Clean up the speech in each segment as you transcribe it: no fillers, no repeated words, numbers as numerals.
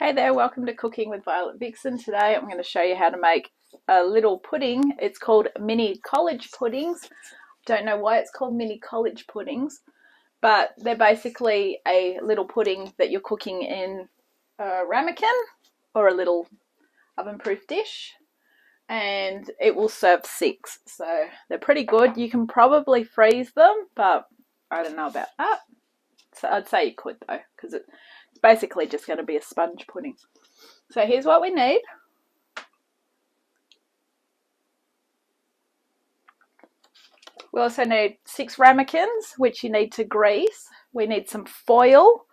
Hey there, welcome to Cooking with Violet Vixen. Today I'm going to show you how to make a little pudding. It's called mini college puddings. Don't know why it's called mini college puddings, but they're basically a little pudding that you're cooking in a ramekin or a little oven-proof dish, and it will serve 6. So they're pretty good. You can probably freeze them, but I don't know about that. So I'd say you could though, because it's basically just going to be a sponge pudding. So here's what we need. We also need 6 ramekins, which you need to grease. We need some foil,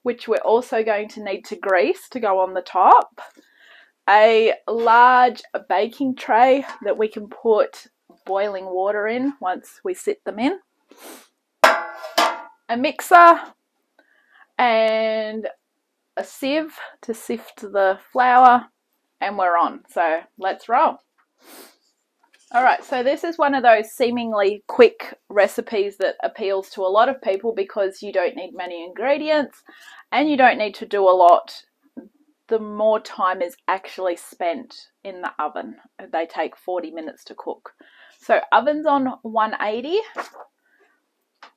which we're also going to need to grease to go on the top. A large baking tray that we can put boiling water in once we sit them in. A mixer and a sieve to sift the flour, and we're on. So let's roll. Alright, so this is one of those seemingly quick recipes that appeals to a lot of people because you don't need many ingredients and you don't need to do a lot. The more time is actually spent in the oven. They take 40 minutes to cook. So oven's on 180.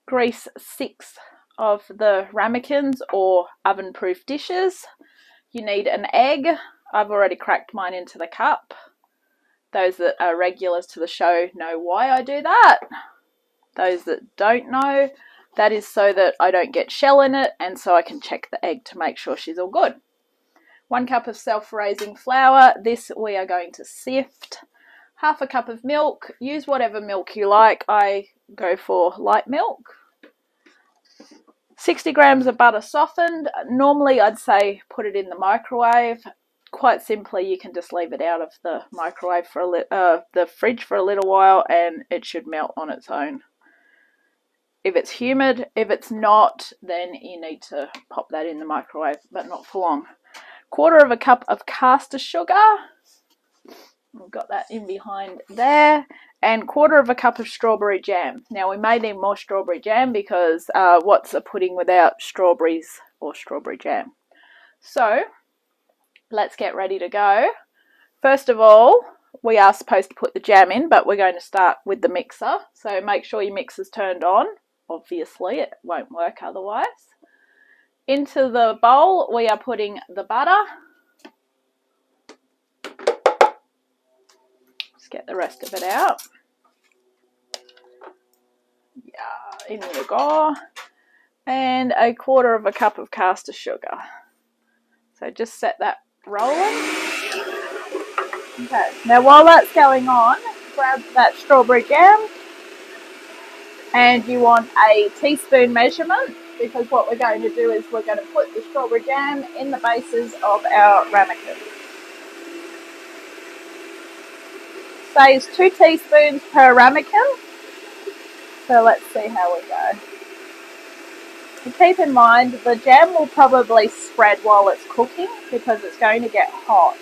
Grease 6 of the ramekins or oven-proof dishes. You need an egg. I've already cracked mine into the cup. Those that are regulars to the show know why I do that. Those that don't know, that is so that I don't get shell in it and so I can check the egg to make sure she's all good. 1 cup of self-raising flour. This we are going to sift. Half a cup of milk. Use whatever milk you like. I go for light milk. 60 grams of butter softened. Normally I'd say put it in the microwave. Quite simply, you can just leave it out of the microwave for the fridge for a little while and it should melt on its own. If it's humid, if it's not, then you need to pop that in the microwave, but not for long. 1/4 cup of caster sugar. We've got that in behind there. And 1/4 cup of strawberry jam. Now we may need more strawberry jam because what's a pudding without strawberries or strawberry jam? So let's get ready to go. First of all, we are supposed to put the jam in, but we're going to start with the mixer. So make sure your mixer's turned on. Obviously, it won't work otherwise. Into the bowl, we are putting the butter. Just get the rest of it out. Yeah, in you go. And 1/4 cup of caster sugar. So just set that rolling. Okay, now while that's going on, grab that strawberry jam and you want a teaspoon measurement because what we're going to do is we're going to put the strawberry jam in the bases of our ramekins. Says 2 teaspoons per ramekin. So let's see how we go. And keep in mind the jam will probably spread while it's cooking because it's going to get hot.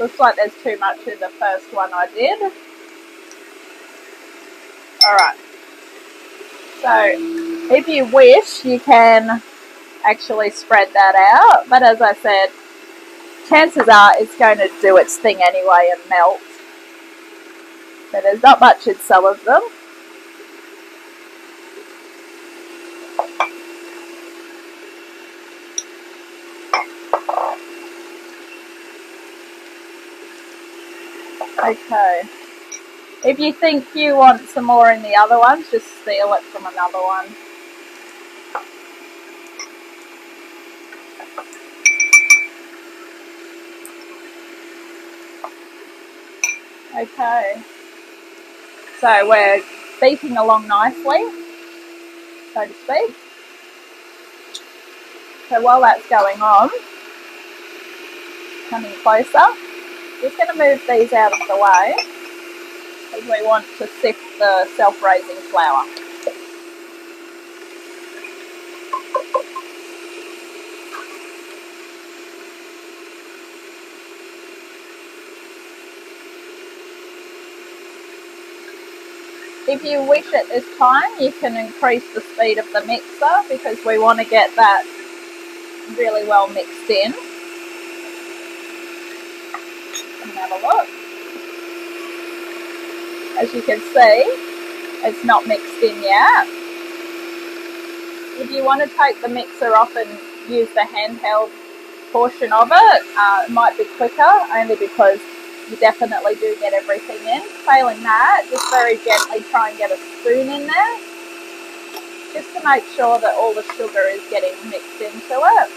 Looks like there's too much in the first one I did. Alright. So, if you wish, you can actually spread that out. But as I said, chances are it's going to do its thing anyway and melt. So there's not much in some of them. Okay. If you think you want some more in the other ones, just steal it from another one. Okay. So we're beating along nicely, so to speak. So while that's going on, coming closer. Just going to move these out of the way because we want to sift the self-raising flour. If you wish at this time, you can increase the speed of the mixer because we want to get that really well mixed in. Have a look. As you can see, it's not mixed in yet. If you want to take the mixer off and use the handheld portion of it, it might be quicker, only because you definitely do get everything in. Failing that, just very gently try and get a spoon in there, just to make sure that all the sugar is getting mixed into it.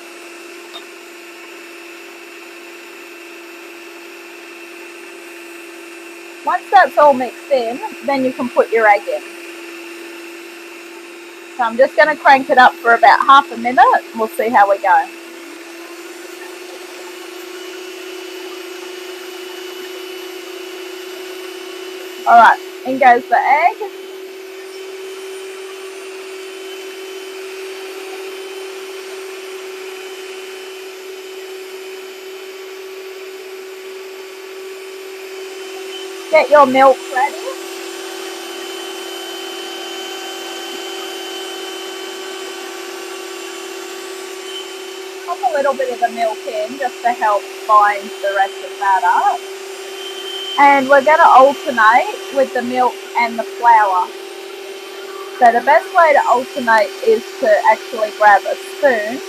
Once that's all mixed in, then you can put your egg in. So I'm just going to crank it up for about half a minute and we'll see how we go. Alright, in goes the egg. Get your milk ready. Pop a little bit of the milk in just to help bind the rest of that up. And we're going to alternate with the milk and the flour. So the best way to alternate is to actually grab a spoon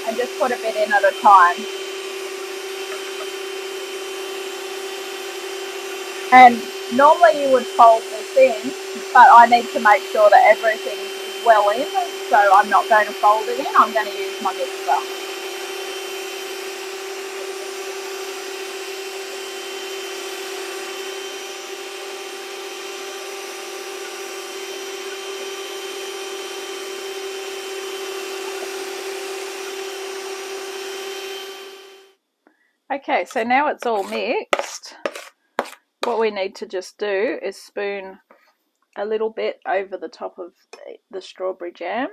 and just put a bit in at a time. And normally you would fold this in, but I need to make sure that everything is well in, so I'm not going to fold it in, I'm going to use my mixer. Okay, so now it's all mixed. What we need to just do is spoon a little bit over the top of the strawberry jam.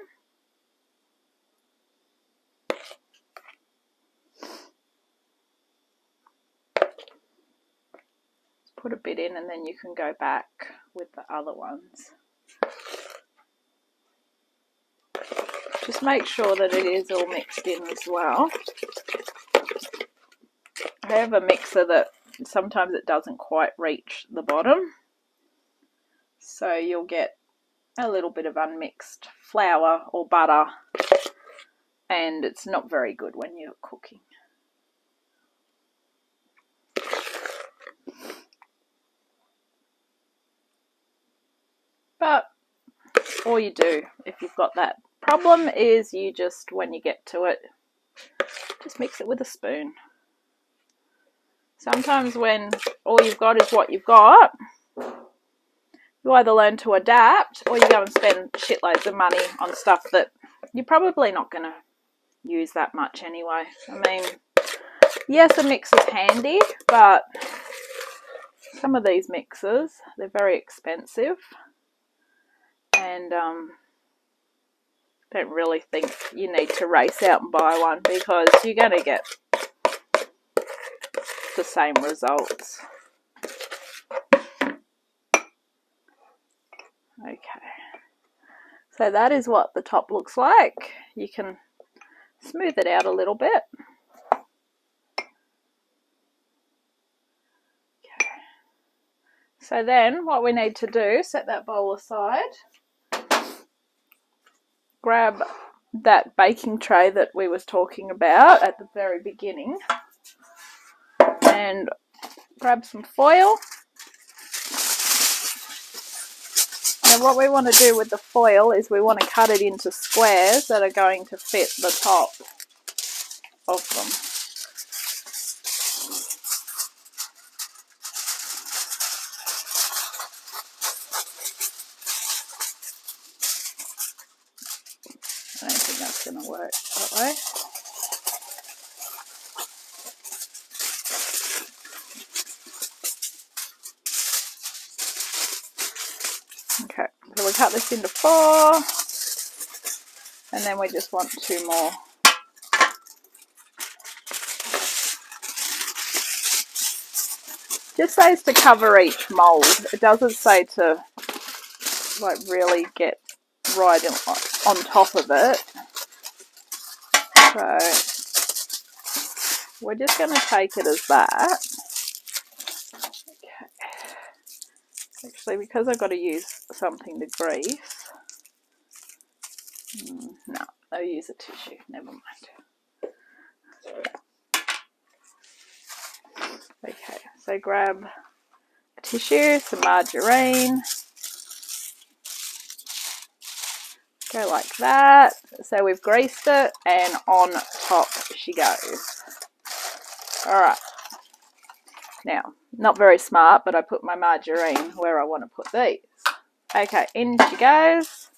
Put a bit in and then you can go back with the other ones. Just make sure that it is all mixed in as well. I have a mixer that sometimes it doesn't quite reach the bottom, so you'll get a little bit of unmixed flour or butter, and it's not very good when you're cooking. But all you do if you've got that problem is you just, when you get to it, just mix it with a spoon. Sometimes when all you've got is what you've got, you either learn to adapt or you go and spend shitloads of money on stuff that you're probably not going to use that much anyway. I mean, yes, a mixer's handy, but some of these mixers, they're very expensive, and don't really think you need to race out and buy one because you're going to get the same results. Okay, so that is what the top looks like. You can smooth it out a little bit. Okay. So then what we need to do, set that bowl aside, grab that baking tray that we was talking about at the very beginning and grab some foil. And what we want to do with the foil is we want to cut it into squares that are going to fit the top of them. I don't think that's going to work that way. cut this into 4, and then we just want 2 more. Just says to cover each mould. It doesn't say to like really get right on top of it. So we're just going to take it as that. Okay. Actually, because I've got to use something to grease. No, I'll use a tissue. Never mind. Okay, so grab a tissue, some margarine. Go like that. So we've greased it, and on top she goes. Alright. Now, not very smart, but I put my margarine where I want to put these. Okay, in she goes.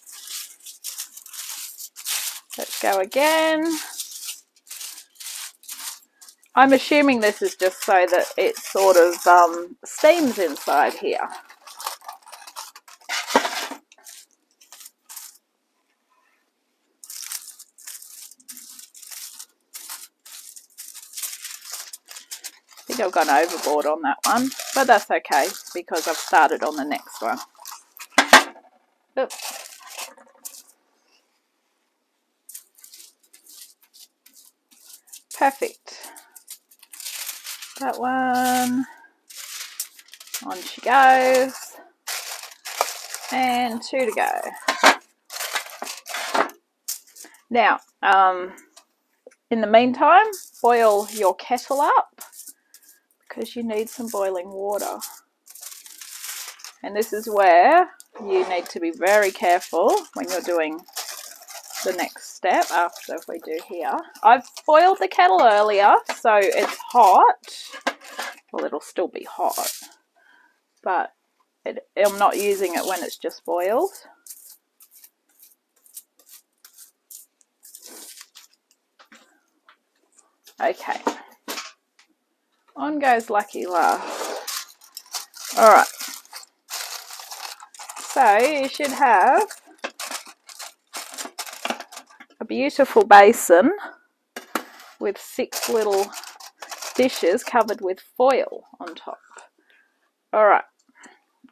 Let's go again. I'm assuming this is just so that it sort of steams inside here. I think I've gone overboard on that one, but that's okay because I've started on the next one. Oops. Perfect. That one. On she goes. And 2 to go. Now, in the meantime, boil your kettle up because you need some boiling water. And this is where you need to be very careful when you're doing the next step after we do here. I've boiled the kettle earlier, so it's hot. Well, it'll still be hot, but I'm not using it when it's just boiled. Okay. On goes Lucky Last. Alright. So you should have a beautiful basin with 6 little dishes covered with foil on top. Alright.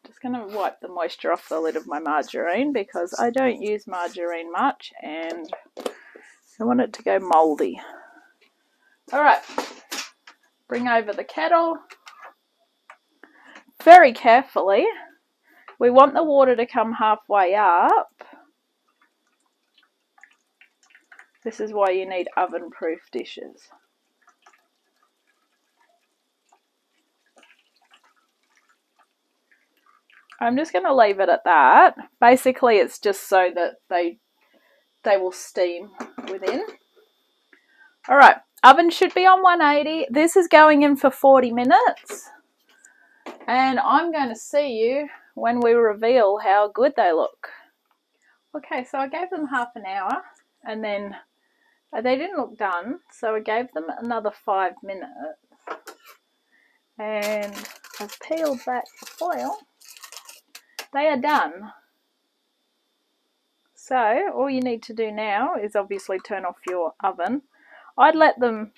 Just going to wipe the moisture off the lid of my margarine because I don't use margarine much and I want it to go mouldy. Alright, bring over the kettle. Very carefully, we want the water to come halfway up. This is why you need oven-proof dishes. I'm just going to leave it at that. Basically, it's just so that they will steam within. Alright, oven should be on 180. This is going in for 40 minutes. And I'm going to see you when we reveal how good they look. Okay, so I gave them half an hour and then they didn't look done. So I gave them another 5 minutes. And I've peeled back the foil. They are done. So all you need to do now is obviously turn off your oven. I'd let them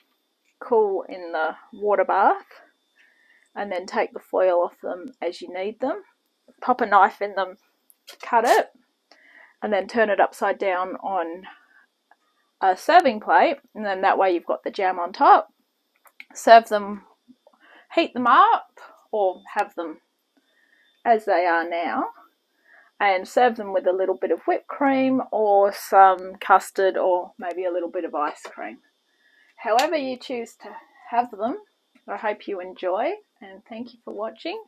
cool in the water bath and then take the foil off them as you need them. Pop a knife in them, cut it, and then turn it upside down on a serving plate, and then that way you've got the jam on top. Serve them, heat them up, or have them as they are now, and serve them with a little bit of whipped cream or some custard or maybe a little bit of ice cream. However you choose to have them, I hope you enjoy, and thank you for watching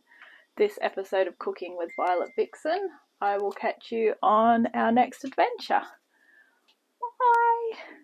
this episode of Cooking with Violet Vixen. I will catch you on our next adventure. Bye!